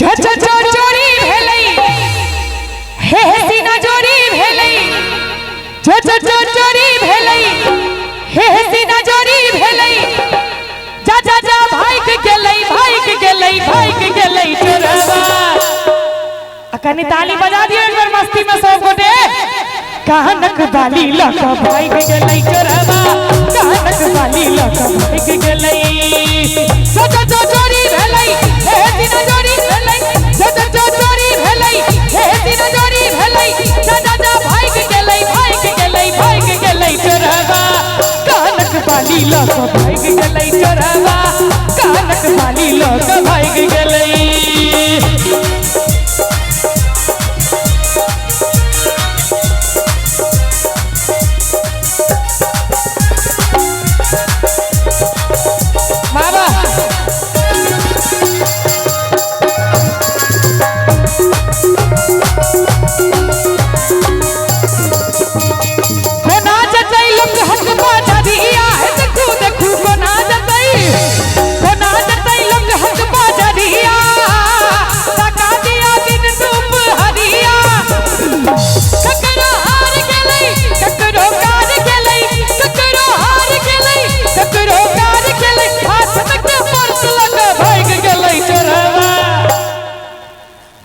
चोरी भेलै हे सीना चोरी भेलै चोरी भेलै हे सीना चोरी भेलै जा जा जा भाग गेलै चोरवा अकनी ताली बजा दियो एक बार मस्ती में सब गोटे कानक बाली लक भाग गेलै चोरवा कानक बाली लक भाग गेलै चोरी भेलै हे सीना चोरी भेलै चोरी भेलै हे सीना चोरी भेलै जा जा जा भाग गेलै चोरवा कानक बाली लक भाग गेलै चोरवा कानक बाली लक भाग गेलै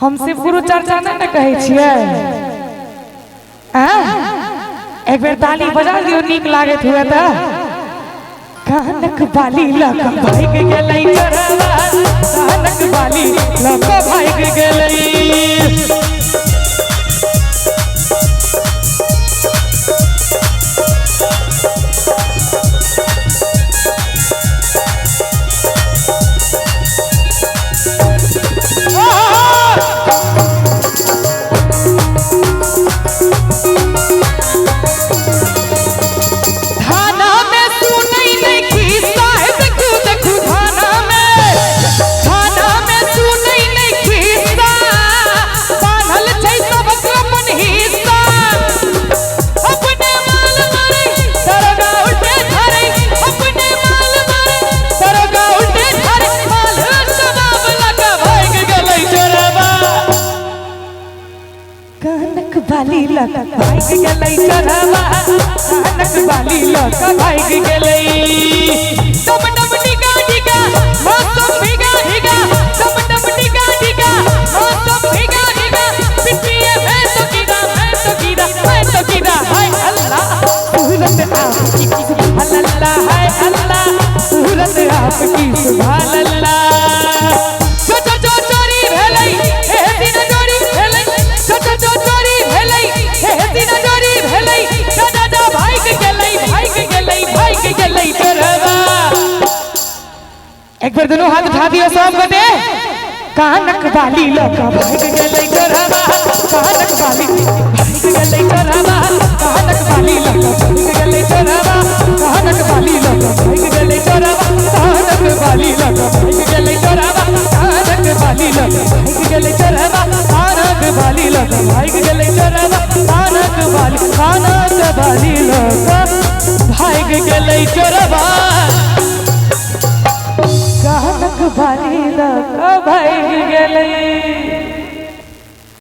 हमसे गुरु चर्चा नहीं कहे छिए एक बेर ताली बजा दियो नीक लागत हुए त कानक बाली लक भाग गेलै चोरवा कानक बाली लक भाग गेलै बाली लक भाग गेलै चोरवा कानक बाली लक भाग गेलै डम डम डिगा डिगा मौसम भिगा भिगा डम डम डिगा डिगा मौसम भिगा भिगा पिटिए मैं तो गिरा हाय अल्लाह सूरत आपकी सुभान अल्लाह हाय अल्लाह सूरत आपकी सुभान अल्लाह चोरी भेलै हे सीना चोरी भेलै चोरी भेलै हे सीना चोरी भेलै जा जा जा भाग गेलै चोरवा एक बार दोनों हाथ उठा दियो सब गोटे कानक बाली लक भाग गेलै चोरवा कानक बाली भाग गेलै चोरवा कानक बाली लक भाग गेलै चोरवा कानक बाली लक भाग गेलै चोरवा कानक बाली लक भाग गेलै चोरवा कानक बाली लक भाग गेलै चोरवा कानक बाली लक भाग गेलै चोरवा कानक बाली लक भाग गेलै चोरवा कानक बाली लक भाग गेलै।